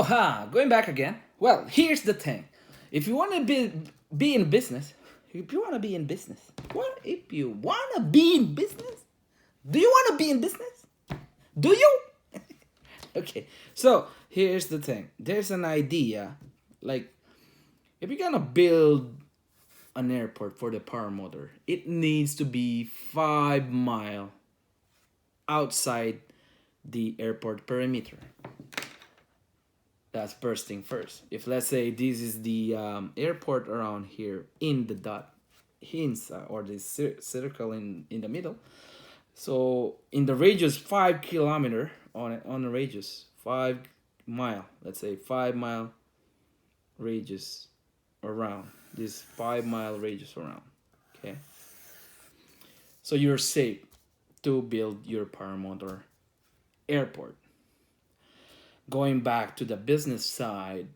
So, going back again. Well, here's the thing. If you want to be in business, if you want to be in business, what if you want to be in business? Do you want to be in business? Do you? Okay. So, here's the thing. There's an idea like if you're going to build an airport for the paramotor, it needs to be 5 mile outside the airport perimeter. That's first thing first. If let's say this is the airport around here in the dot inside or the circle in the middle, so in the radius 5 kilometer on the radius 5 mile, let's say 5 mile radius around this 5 mile radius around. Okay, so you're safe to build your paramotor airport. Going back to the business side,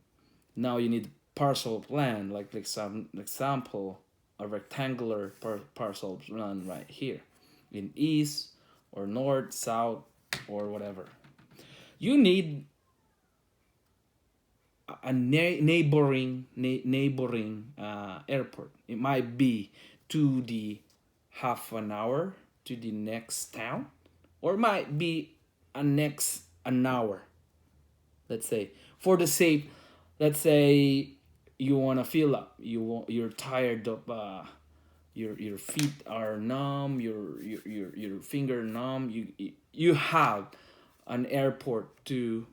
now you need parcel plan, like some example, a rectangular parcel plan right here, in east or north, south, or whatever. You need a neighboring airport. It might be to the half an hour to the next town, or might be a next an hour. Let's say for the sake, let's say you want to fill up. You're tired of your feet are numb. Your finger numb. You have an airport to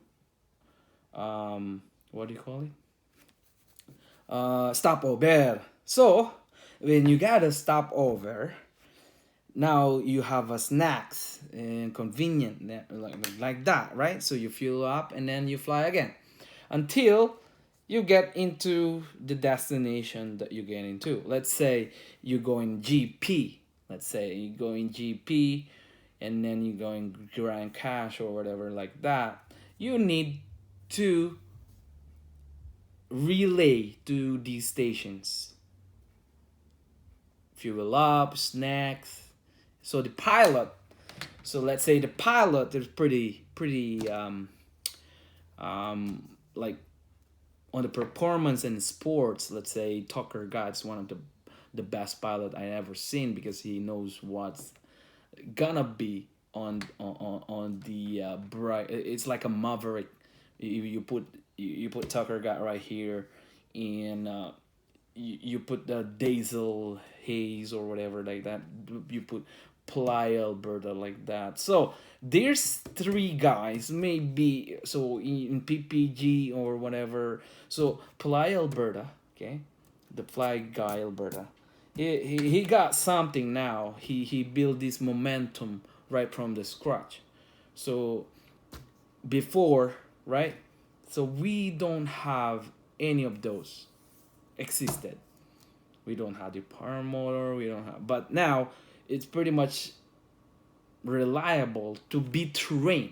what do you call it? Stopover. So when you got a stopover, now you have a snacks and convenient like that, right? So you fuel up and then you fly again until you get into the destination that you get into. Let's say you go in GP. Let's say you go in GP and then you go in Grand Cash or whatever like that. You need to relay to these stations. Fuel up, snacks. So the pilot, so let's say the pilot is pretty like on the performance and sports. Let's say Tucker God's one of the best pilot I ever seen because he knows what's gonna be on the bright. It's like a maverick. You put Tucker God right here, and you put the Diesel Hayes or whatever like that. You put Playa Alberta like that. So there's three guys maybe. So in PPG or whatever. So Playa Alberta, okay, the flag guy Alberta. He got something now. He built this momentum right from the scratch. So before, right? So we don't have any of those existed. We don't have the paramotor. We don't have, but now it's pretty much reliable to be trained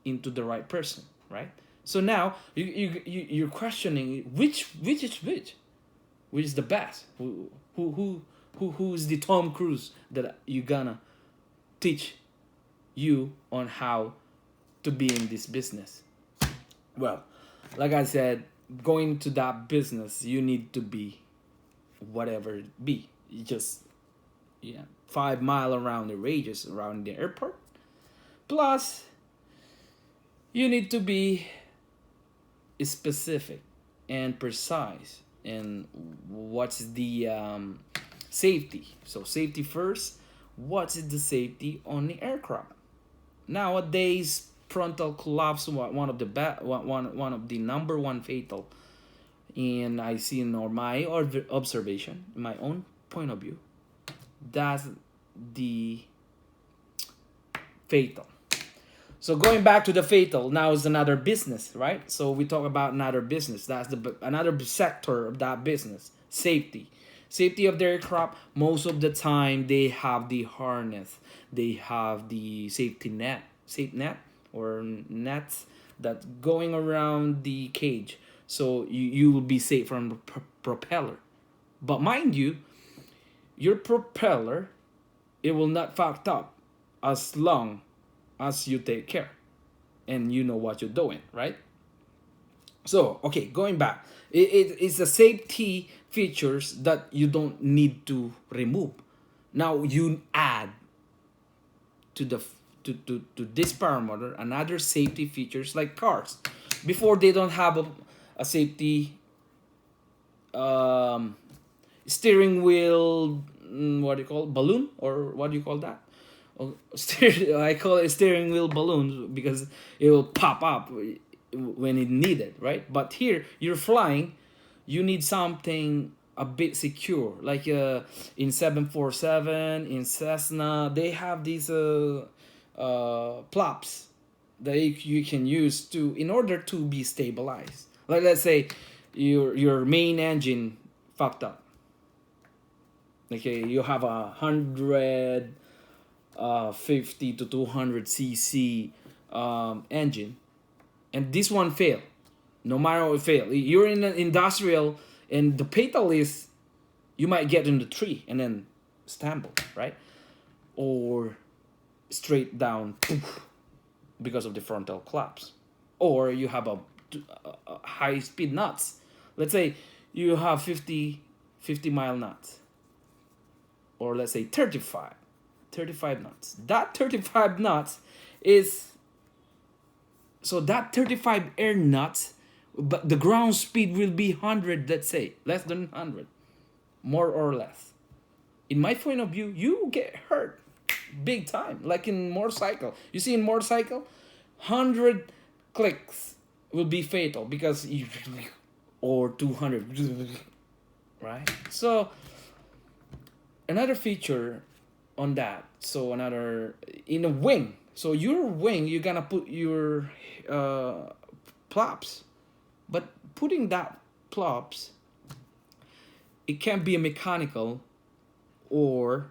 into the right person, right? So now you're questioning which is which is the best, who's the Tom Cruise that you gonna teach you on how to be in this business. Well, like I said, going to that business, you need to be whatever it be. You just 5 mile around the radius around the airport. Plus, you need to be specific and precise in what's the safety. So safety first. What is the safety on the aircraft? Nowadays, frontal collapse one of the one of the number one fatal. And I see in my observation, my own point of view, that's the fatal. So going back to the fatal, now is another business, right? So we talk about another business. That's another sector of that business. Safety of the aircraft. Most of the time, they have the harness. They have the safety net, or nets that going around the cage. So you will be safe from the propeller. But mind you, your propeller, it will not fucked up as long as you take care and you know what you're doing, right? So okay, going back, it's the safety features that you don't need to remove. Now you add to the to this paramotor another safety features like cars. Before they don't have a safety um, steering wheel, what do you call, balloon, or what do you call that? Oh, I call it steering wheel balloon because it will pop up when it needed, right? But here you're flying, you need something a bit secure, like in 747, in Cessna, they have these plops that you can use to in order to be stabilized. Like let's say your main engine fucked up. Okay, you have 50 to 200 cc engine, and this one failed. No matter what fail, you're in an industrial, and the fatal is you might get in the tree and then stumble, right? Or straight down, poof, because of the frontal collapse. Or you have a high speed nuts. Let's say you have 50 mile nuts, or let's say 35 knots. That 35 knots is, so that 35 air knots, but the ground speed will be 100, let's say, less than 100, more or less. In my point of view, you get hurt big time, like in motorcycle. You see, in motorcycle, 100 clicks will be fatal because you, or 200, right? So another feature on that, so another in a wing, so your wing you're gonna put your uh plops, but putting that plops, it can be a mechanical or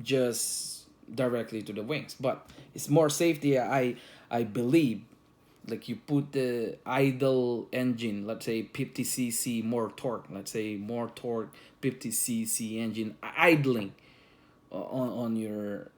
just directly to the wings, but it's more safety, I believe. Like you put the idle engine, let's say 50 cc more torque, let's say more torque, 50 cc engine idling on your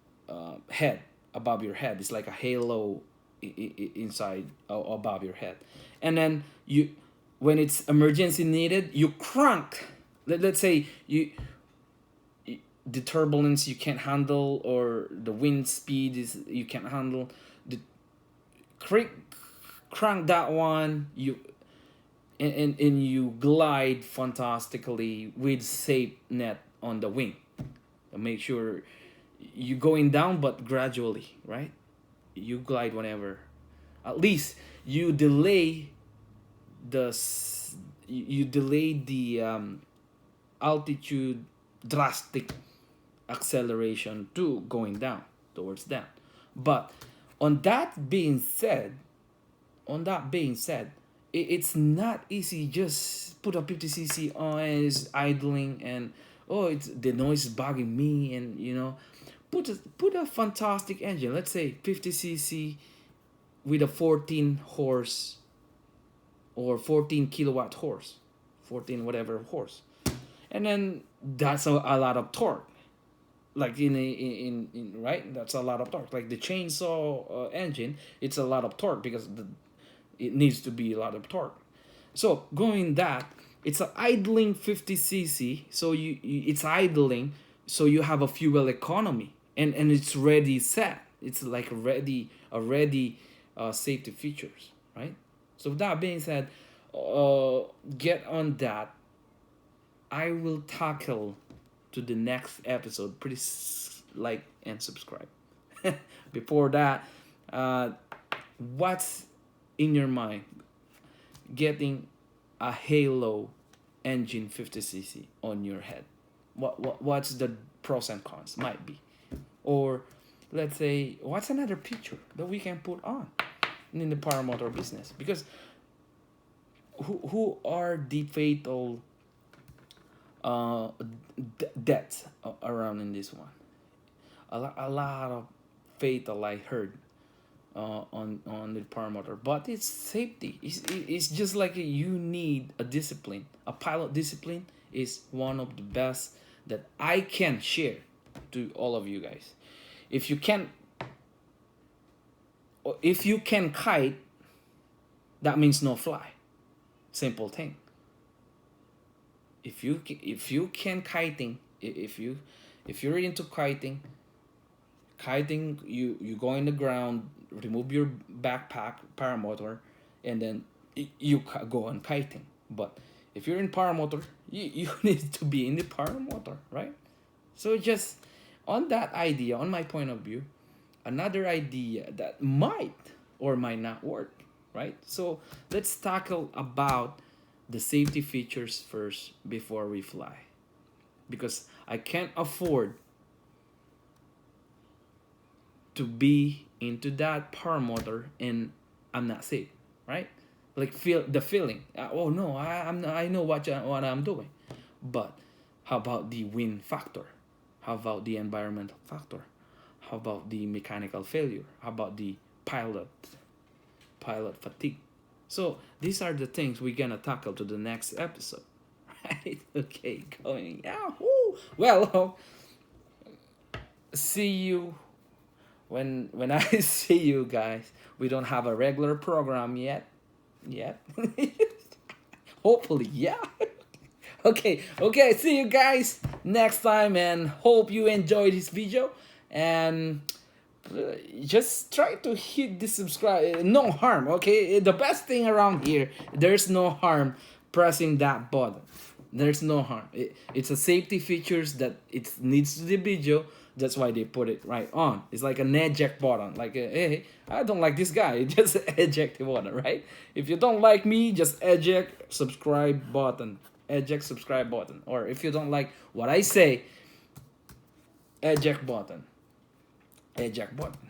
head, above your head. It's like a halo inside, above your head. And then you, when it's emergency needed, you crank. Let's say the turbulence you can't handle, or the wind speed is you can't handle, the crank crank that one, you, and you glide fantastically with safe net on the wing. Make sure you going down, but gradually, right? You glide whenever, at least you delay the you delay the altitude drastic acceleration to going down, towards down. But on that being said, it's not easy. Just put a 50 cc on and it's idling, and oh, it's the noise is bugging me, and put a fantastic engine. Let's say 50 cc with a 14 horse or 14 kilowatt horse, 14 whatever horse, and then that's a lot of torque. Like in right, that's a lot of torque. Like the chainsaw engine, it's a lot of torque because it needs to be a lot of torque. So going that, it's an idling 50 cc, so it's idling, so you have a fuel economy, and it's ready set. It's like a ready safety features, right? So that being said, get on that. I will tackle to the next episode. Pretty like and subscribe. Before that, what's in your mind getting a Halo engine 50 cc on your head? What's the pros and cons might be? Or let's say, what's another picture that we can put on in the paramotor business? Because who are the fatal uh, deaths around in this one? A lot of fatal I heard on the paramotor, but it's safety. It's just like you need a discipline. A pilot discipline is one of the best that I can share to all of you guys. If you can If you can kite, that means no fly. Simple thing. If you can kiting, if you're into kiting, you go in the ground, remove your backpack paramotor, and then you go on kiting. But if you're in paramotor, you need to be in the paramotor, right? So just on that idea, on my point of view, another idea that might or might not work, right? So let's tackle about the safety features first before we fly, because I can't afford to be into that paramotor and I'm not safe, right? Like feel the feeling. Oh no, I know what I'm doing, but how about the wind factor? How about the environmental factor? How about the mechanical failure? How about the pilot fatigue? So these are the things we're gonna tackle to the next episode, right? Okay, going. Yeah. Woo. Well, see you when I see you guys. We don't have a regular program yet. Hopefully, yeah. Okay, see you guys next time, and hope you enjoyed this video. And just try to hit the subscribe. No harm, okay? The best thing around here, there's no harm pressing that button. There's no harm. It's a safety features that it needs to the video. That's why they put it right on. It's like an eject button. Like, hey, I don't like this guy. Just eject the button, right? If you don't like me, just eject subscribe button. Eject subscribe button. Or if you don't like what I say, eject button. Eject button.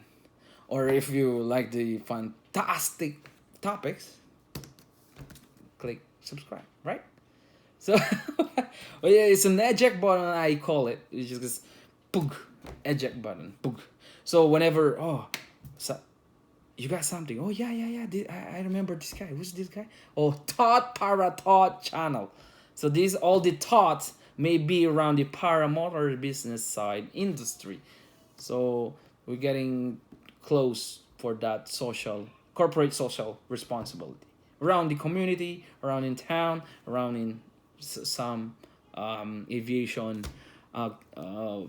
Or if you like the fantastic topics, click subscribe, right? So, well, yeah, it's an eject button. I call it. It's just boog, eject button, boog. So whenever, so you got something. Oh yeah. I remember this guy. Who's this guy? Oh, Thought channel. So these all the thoughts may be around the paramotor business side industry. So we're getting close for that corporate social responsibility around the community, around in town, around in some aviation uh, uh,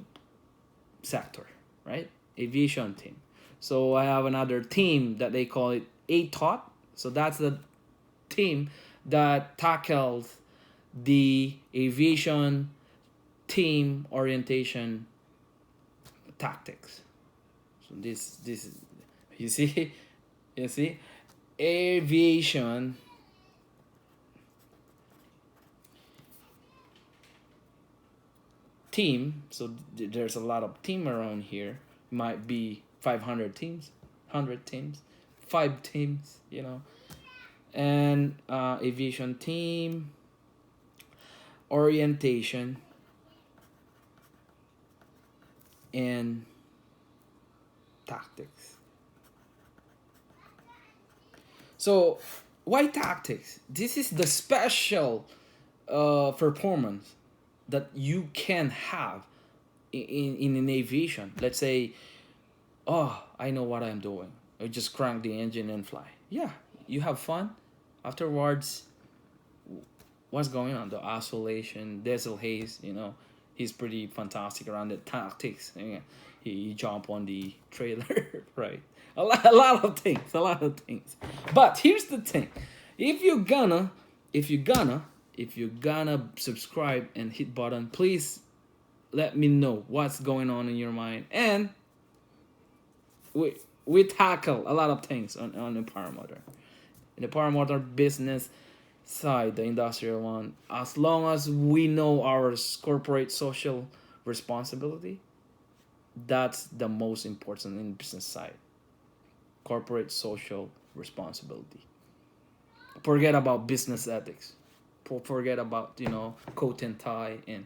sector, right? Aviation team. So I have another team that they call it A Thought. So that's the team that tackles the aviation team orientation tactics. So this you see you see aviation team. So there's a lot of team around here. Might be 500 teams, 100 teams, 5 teams, and aviation team orientation and tactics. So why tactics? This is the special performance that you can have in an aviation. Let's say, oh, I know what I'm doing. I just crank the engine and fly. Yeah, you have fun. Afterwards, what's going on? The isolation, Diesel Hayes, he's pretty fantastic around the tactics. Yeah, he jump on the trailer, right? A lot of things. But here's the thing: if you're gonna subscribe and hit button, please let me know what's going on in your mind, and we tackle a lot of things on the paramotor. In the paramotor business side, the industrial one, as long as we know our corporate social responsibility, that's the most important in business side. Corporate social responsibility. Forget about business ethics. Forget about coat and tie, and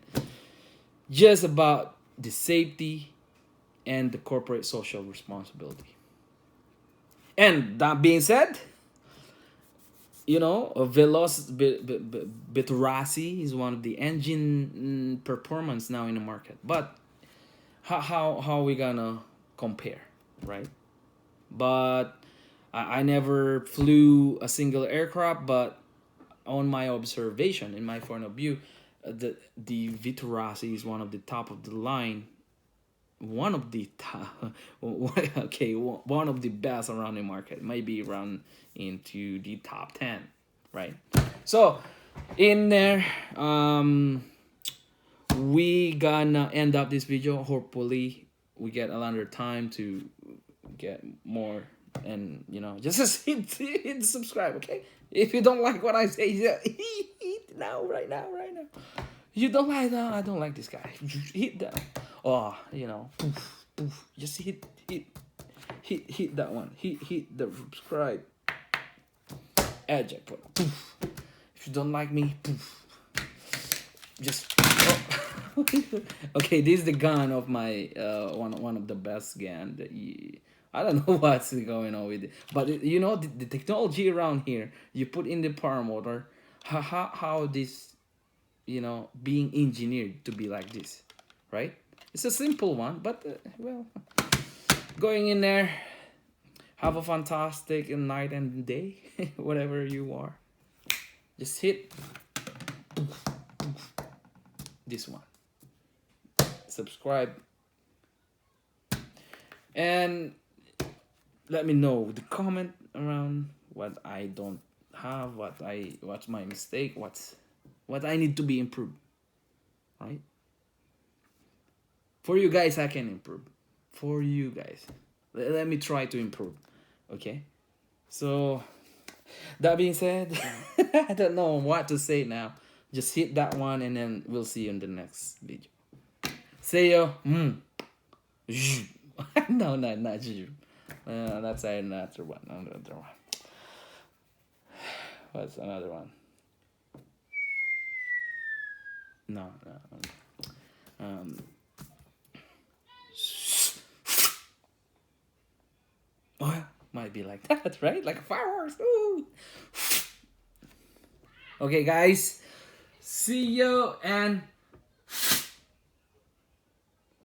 just about the safety and the corporate social responsibility. And that being said, Veloci is one of the engine performance now in the market. But how are we gonna compare, right? But I never flew a single aircraft, but on my observation, in my point of view, the Vitorasi is one of the top of the line, one of the top, okay, one of the best around the market, maybe run into the top 10, right? So in there, we gonna end up this video. Hopefully we get another time to get more, and just hit subscribe, okay? If you don't like what I say, hit now, right now. You don't like that? I don't like this guy. Hit that. Oh, poof, poof. Just hit that one. Hit the subscribe. Add jackpot. Poof. If you don't like me, poof. Just. Oh. Okay, this is the gun of my one of the best gun that I don't know what's going on with it, but the technology around here. You put in the paramotor, how this being engineered to be like this, right? It's a simple one, but well, going in there. Have a fantastic night and day, whatever you are. Just hit this one. Subscribe. And let me know the comment around what I don't have, what's my mistake, what I need to be improved. Right? For you guys, I can improve. For you guys. Let me try to improve. Okay? So, that being said, I don't know what to say now. Just hit that one and then we'll see you in the next video. See you. No, not you. That's another one. Another one. What's another one? No. Oh, might be like that, right? Like fireworks. Ooh. Okay, guys. See you and